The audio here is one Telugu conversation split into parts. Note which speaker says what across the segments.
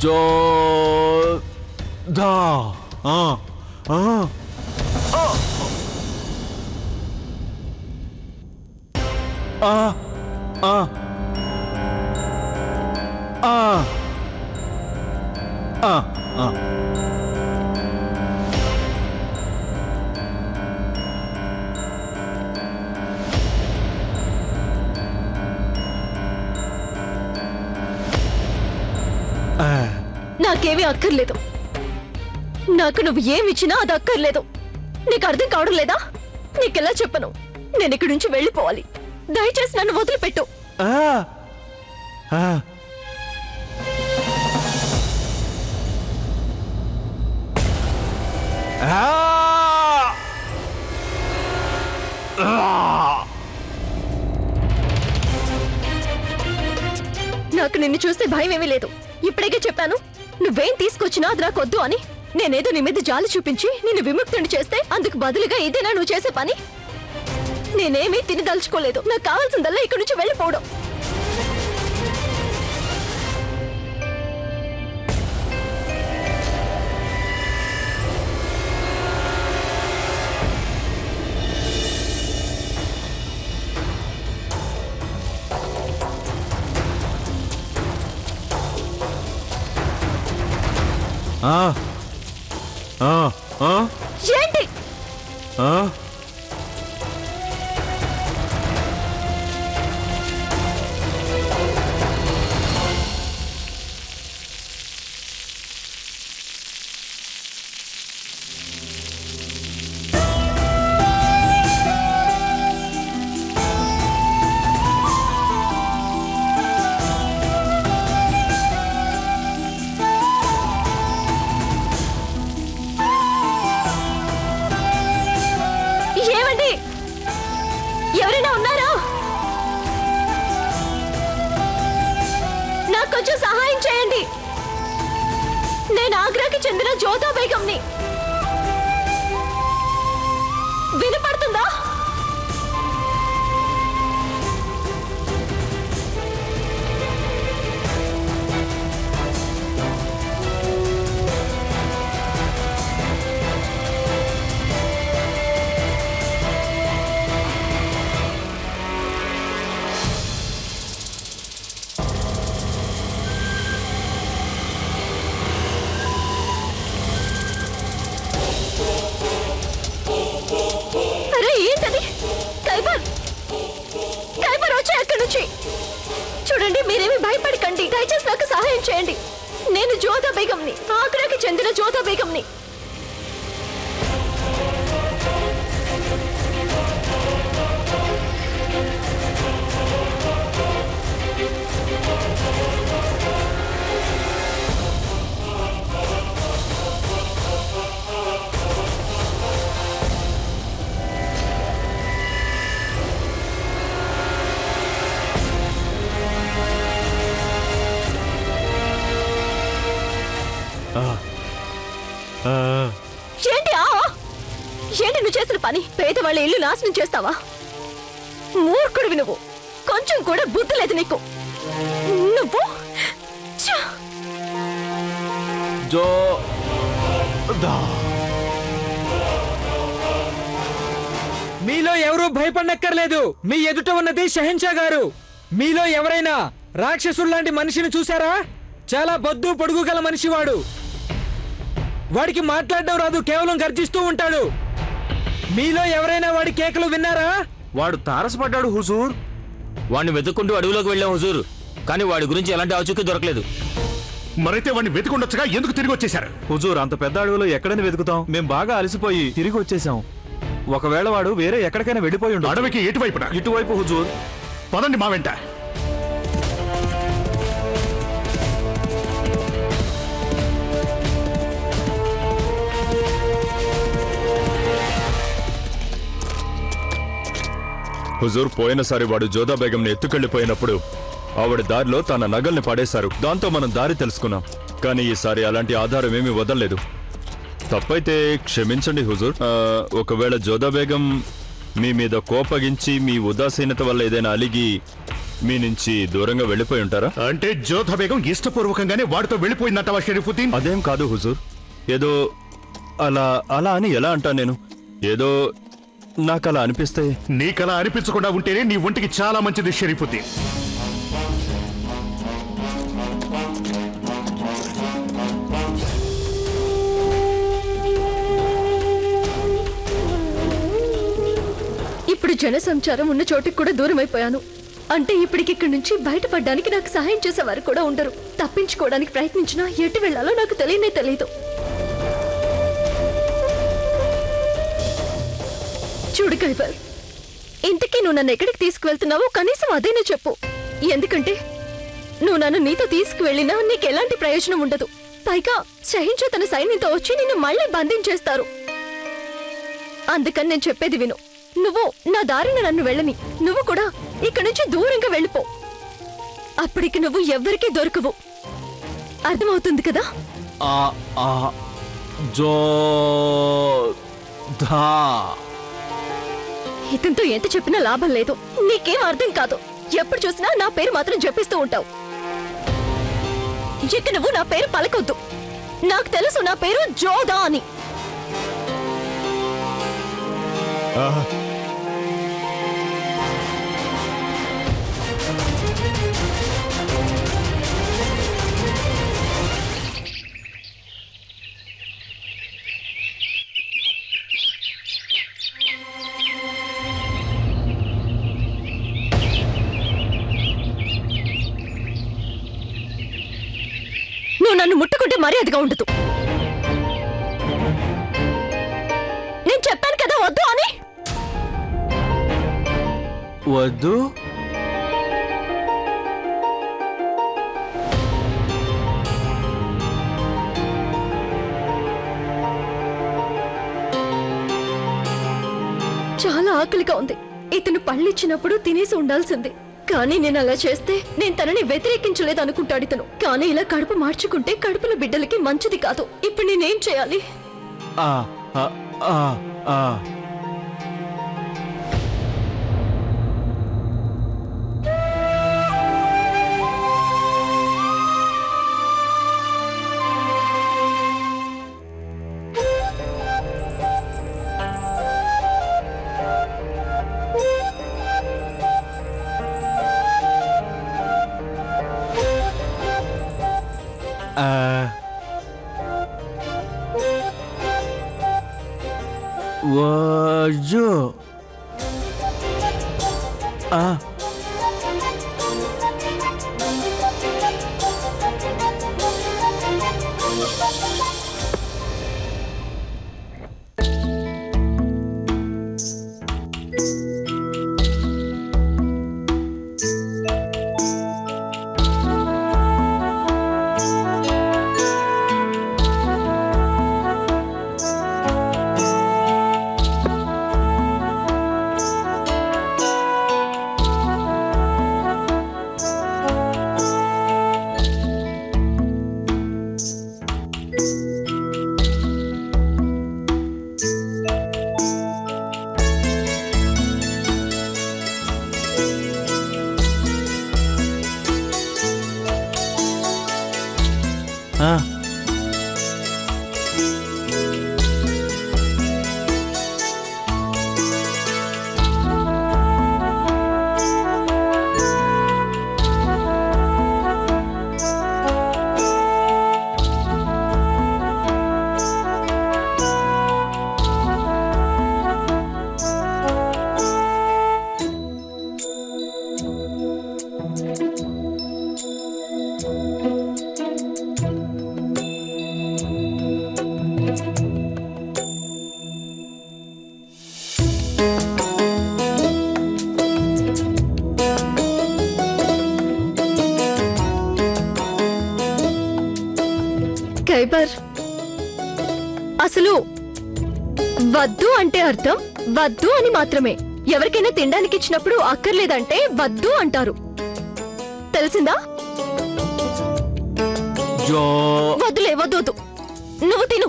Speaker 1: జోధా
Speaker 2: నాకేమీ అక్కర్లేదు. నాకు నువ్వు ఏమిచ్చినా అది అక్కర్లేదు. నీకు అర్థం కావడం లేదా? నీకెలా చెప్పను? నేను ఇక్కడి నుంచి వెళ్ళిపోవాలి. దయచేసి నన్ను వదిలిపెట్టు. నాకు నిన్ను చూస్తే భయం ఏమీ లేదు. ఇప్పుడే చెప్పాను, నువ్వేం తీసుకొచ్చినా అది నాకొద్దు అని. నేనేదో నీ మీద జాలి చూపించి నిన్ను విముక్తుని చేస్తే అందుకు బదులుగా ఇదేనా నువ్వు చేసే పని? నేనేమీ తినదలుచుకోలేదు. నాకు కావాల్సిందల్లా ఇక్కడి నుంచి వెళ్ళిపోవడం. ఏంటి? ఎవరైనా ఉన్నారా? నాకు కొంచెం సహాయం చేయండి. నేను ఆగ్రాకి చెందిన జోధా బేగంని. వినపడుతుందా? చూడండి, మీరేమి భయపడకండి. దయచేసి నాకు సహాయం చేయండి. నేను జోధా బేగంని, ఆగ్రాకి చెందిన జోధా బేగంని. ఏంటి నువ్వు చేసిన పని? పేదవాళ్ళ ఇల్లు నాశనం చేస్తావా? మూర్ఖుడివి నువ్వు. కొంచెం కూడా బుద్ధి లేదు నీకు. నువ్వు
Speaker 3: మీలో ఎవరూ భయపడనక్కర్లేదు. మీ ఎదుట ఉన్నది షహన్షా గారు. మీలో ఎవరైనా రాక్షసుల్లాంటి మనిషిని చూసారా? చాలా బొద్దు పొడుగు గల మనిషి వాడు. వాడికి మాట్లాడడం రాదు, కేవలం గర్జిస్తూ ఉంటాడు. మీలో ఎవరైనా వాడి కేకలు విన్నారా?
Speaker 1: వాడు తారసపడ్డాడు హుజూర్.
Speaker 4: వాడిని వెతుక్కుంటూ అడవిలోకి వెళ్ళాం హుజూర్, కానీ వాడి గురించి ఎలాంటి ఆచూకీ దొరకలేదు.
Speaker 5: మరైతే వాడిని వెతుకుండొచ్చుగా, ఎందుకు తిరిగి వచ్చేశారు?
Speaker 1: హుజూర్, అంత పెద్ద అడవిలో ఎక్కడైనా వెతుకుతాం? మేము బాగా అలసిపోయి తిరిగి వచ్చేసాం. ఒకవేళ వాడు వేరే ఎక్కడికైనా వెళ్ళిపోయి ఉండు.
Speaker 5: అడవికి ఎటువైపున?
Speaker 1: ఇటువైపు హుజూర్.
Speaker 5: పదండి మా వెంట.
Speaker 6: హుజూర్, పోయినసారి వాడు జోధా బేగంని ఎత్తుకెళ్లిపోయినప్పుడు ఆవిడ దారిలో తన నగల్ని పడేశారు. దాంతో మనం దారి తెలుసుకున్నాం. కానీ ఈసారి అలాంటి ఆధారం ఏమీ వదలలేదు. తప్పైతే క్షమించండి హుజూర్. ఒకవేళ జోధా బేగం మీ మీద కోపగించి మీ ఉదాసీనత వల్ల ఏదైనా అలిగి మీ నుంచి దూరంగా వెళ్ళిపోయి ఉంటారా?
Speaker 5: అంటే జోధా బేగం ఇష్టపూర్వకంగానే వాడితో వెళ్ళిపోయిందంటవా షరీఫుద్దీన్?
Speaker 6: అదేం కాదు హుజూర్. ఏదో అలా అలా అని ఎలా అంటాను నేను? ఏదో నాకు అలా అనిపిస్తే.
Speaker 5: నీకలా అనిపించకుండా ఉంటేనే నీ ఒంటికి చాలా మంచిది షరీఫుద్దీన్.
Speaker 2: ఇప్పుడు జనసంచారం ఉన్న చోటికి కూడా దూరం అయిపోయాను. అంటే ఇప్పటికిక్కడి నుంచి బయటపడడానికి నాకు సహాయం చేసేవారు కూడా ఉండరు. తప్పించుకోవడానికి ప్రయత్నించినా ఎటు వెళ్లాలో నాకు తెలియనే తెలియదు. చూడు కైబర్, ఇంతకీ నువ్వు నన్ను ఎక్కడికి తీసుకువెళ్తున్నావో కనీసం అదేనే చెప్పు. ఎందుకంటే నువ్వు నన్ను నీతో తీసుకువెళ్ళినా నీకు ఎలాంటి ప్రయోజనం ఉండదు. పైగా షహించా తన సైన్యంతో వచ్చి నిన్ను మళ్ళీ బంధించేస్తారు. అందుకని నేను చెప్పేది విను. నువ్వు నా దారిన నన్ను వెళ్ళని, నువ్వు కూడా ఇక్కడి నుంచి దూరంగా వెళ్ళిపో. అప్పటికి నువ్వు ఎవ్వరికీ దొరకవు. అర్థమవుతుంది కదా? ఇతనితో ఎంత చెప్పినా లాభం లేదు. నీకేం అర్థం కాదు. ఎప్పుడు చూసినా నా పేరు మాత్రం జపిస్తూ ఉంటావు. ఇక నువ్వు నా పేరు పలకొద్దు. నాకు తెలుసు నా పేరు జోదా అని. నువ్వు నన్ను ముట్టుకుంటే మర్యాదగా ఉండదు. నేను చెప్పాను కదా వద్దు అని.
Speaker 1: వద్దు.
Speaker 2: చాలా ఆకలిగా ఉంది. ఇతను పళ్ళిచ్చినప్పుడు తినేసి ఉండాల్సింది. కానీ నేను అలా చేస్తే నేను తనని వ్యతిరేకించలేదు అనుకుంటాడు ఇతను. కానీ ఇలా కడుపు మార్చుకుంటే కడుపులో బిడ్డలకి మంచిది కాదు. ఇప్పుడు నేనేం చేయాలి?
Speaker 1: ఆ ఆ ఆ ఆ వజ్జు.
Speaker 2: ఖైబర్, అసలు వద్దు అంటే అర్థం వద్దు అని మాత్రమే. ఎవరికైనా తినడానికి ఇచ్చినప్పుడు అక్కర్లేదంటే వద్దు అంటారు. తెలిసిందా? వద్దులే, వద్దు వద్దు. నువ్వు తిను.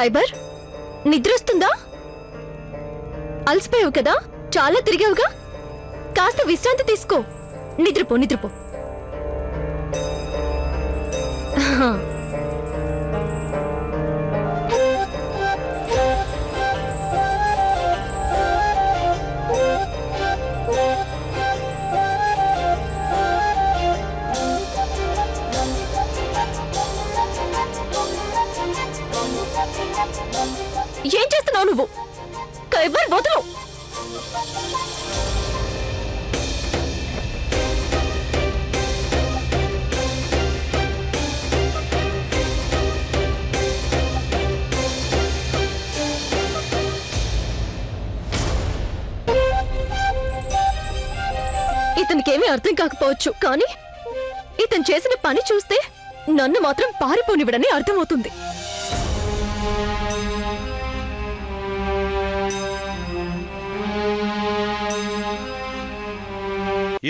Speaker 2: కైబర్, నిద్రొస్తుందా? అలసిపోయావు కదా, చాలా తిరిగావుగా, కాస్త విశ్రాంతి తీసుకో. నిద్రపో నిద్రపో. ఏం చేస్తున్నావు నువ్వు? కైబర్, వదులు. ఇతనికేమీ అర్థం కాకపోవచ్చు, కానీ ఇతను చేసిన పని చూస్తే నన్ను మాత్రం పారిపోనివ్వడని అర్థమవుతుంది.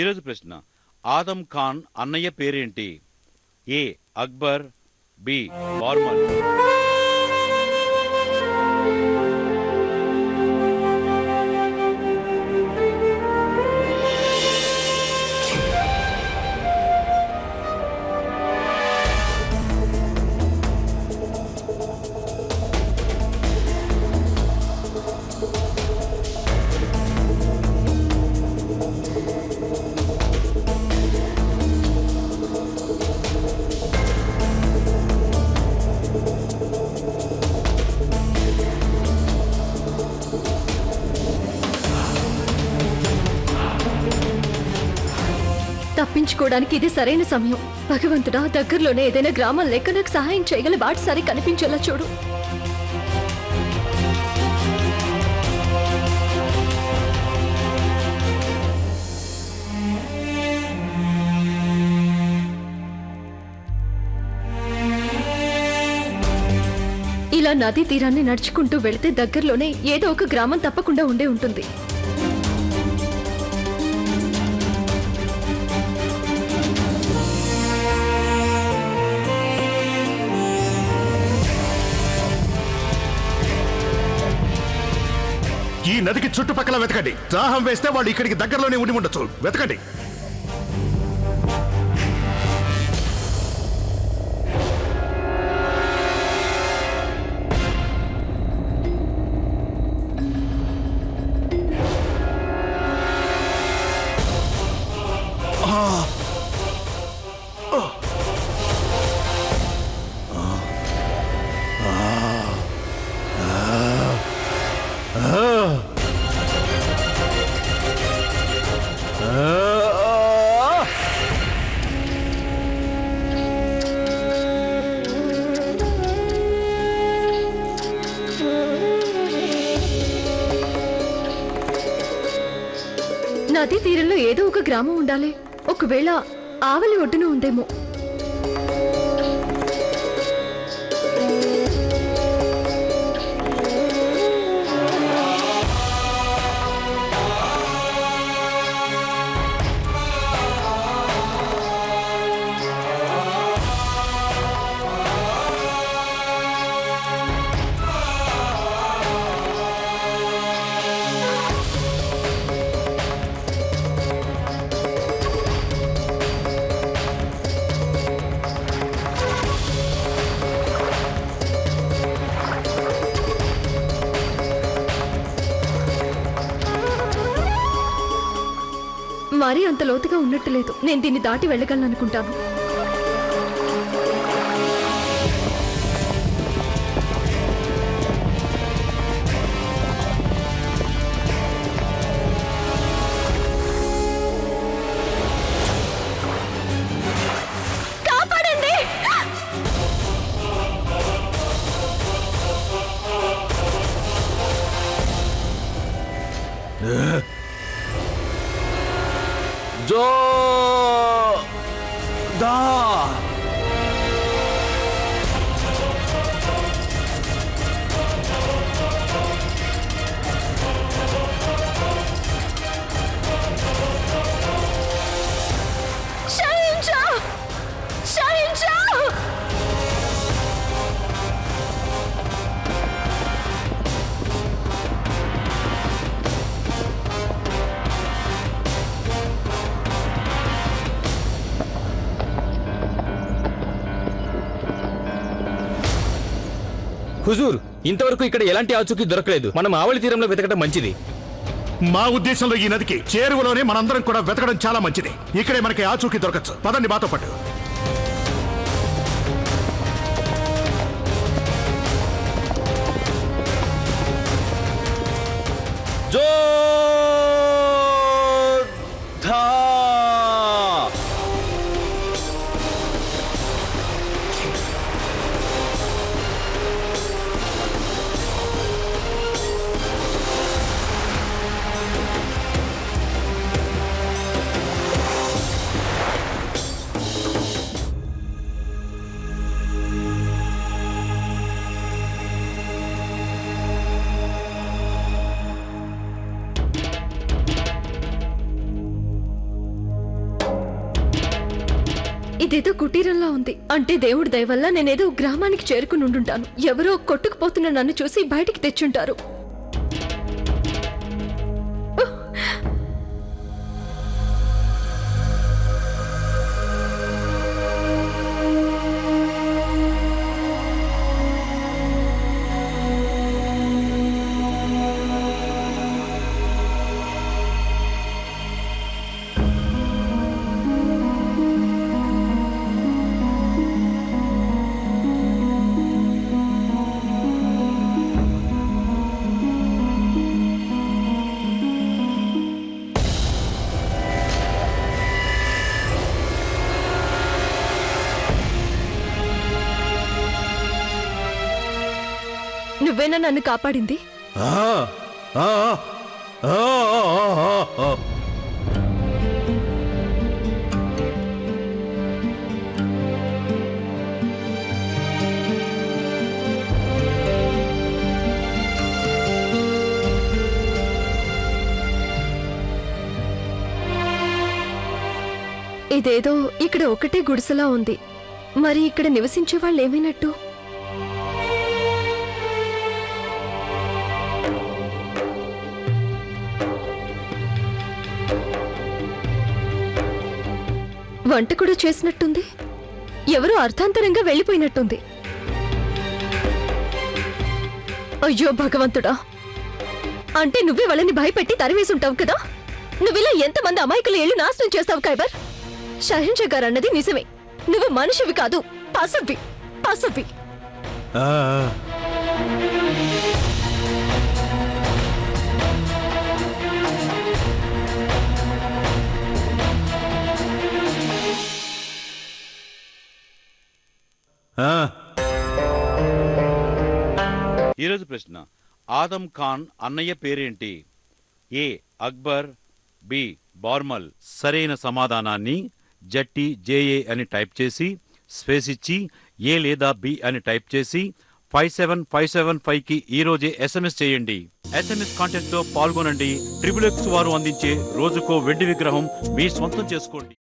Speaker 7: ఈరోజు ప్రశ్న: ఆదం ఖాన్ అన్నయ్య పేరేంటి? ఏ అక్బర్, బి బార్మన్.
Speaker 2: తప్పించుకోవడానికి ఇది సరైన సమయం. భగవంతుడా, దగ్గరలోనే ఏదైనా గ్రామం లేక నాకు సహాయం చేయగల బాటసారి కనిపించేలా చూడు. ఇలా నదీ తీరాన్ని నడుచుకుంటూ వెళితే దగ్గరలోనే ఏదో ఒక గ్రామం తప్పకుండా ఉండే ఉంటుంది.
Speaker 5: ఈ నదికి చుట్టుపక్కల వెతకండి. దాహం వేస్తే వాళ్ళు ఇక్కడికి దగ్గరలోనే ఉండి ఉండొచ్చు. వెతకండి.
Speaker 2: నదీ తీరంలో ఏదో ఒక గ్రామం ఉండాలి. ఒకవేళ ఆవలి ఒడ్డున ఉందేమో. మరీ అంత లోతుగా ఉన్నట్టు లేదు. నేను దీన్ని దాటి వెళ్ళగలను అనుకుంటాను. కాపాడండి!
Speaker 1: జో దా
Speaker 4: హుజూర్, ఇంతవరకు ఇక్కడ ఎలాంటి ఆచూకీ దొరకలేదు. మనం ఆవలి తీరంలో వెతకడం మంచిది.
Speaker 5: మా ఉద్దేశంలో ఈ నదికి చేరువలోనే మనందరం కూడా వెతకడం చాలా మంచిది. ఇక్కడే మనకి ఆచూకీ దొరకచ్చు. పదండి మాతో పాటు.
Speaker 2: ఇదేదో కుటీరంలా ఉంది. అంటే దేవుడి దయ వల్ల నేనేదో గ్రామానికి చేరుకుని ఉండుంటాను. ఎవరో కొట్టుకుపోతున్న నన్ను చూసి బయటికి తెచ్చుంటారు. నువ్వేనా నన్ను కాపాడింది? ఇదేదో ఇక్కడ ఒకటే గుడిసెలా ఉంది. మరి ఇక్కడ నివసించే వాళ్ళు ఏమైనట్టు? వంట కూడా చేసినట్టుంది. ఎవరో అర్థాంతరంగా వెళ్ళిపోయినట్టుంది. అయ్యో భగవంతుడా, అంటే నువ్వే వాళ్ళని భయపెట్టి తరివేసుంటావు కదా. నువ్విలా ఎంతమంది అమాయకులు ఏళ్ళు నాశనం చేస్తావు కైబర్. షహిన్షా గారు అన్నది నిజమే. నువ్వు మనిషివి కాదు, పశువి. పశువి.
Speaker 7: ఈరోజు ప్రశ్న, ఆదం ఖాన్ అన్నయ్య పేరేంటి? ఏ అక్బర్, బి బార్మల్. సరైన సమాధానాన్ని జట్టి జేఏ అని టైప్ చేసి స్పేస్ ఇచ్చి ఏ లేదా బి అని టైప్ చేసి 57575కి ఈ రోజే SMS చేయండి. SMS కాంటెస్ట్ లో పాల్గొనండి. XXX వారు అందించే రోజుకో వెండి విగ్రహం మీ సొంతం చేసుకోండి.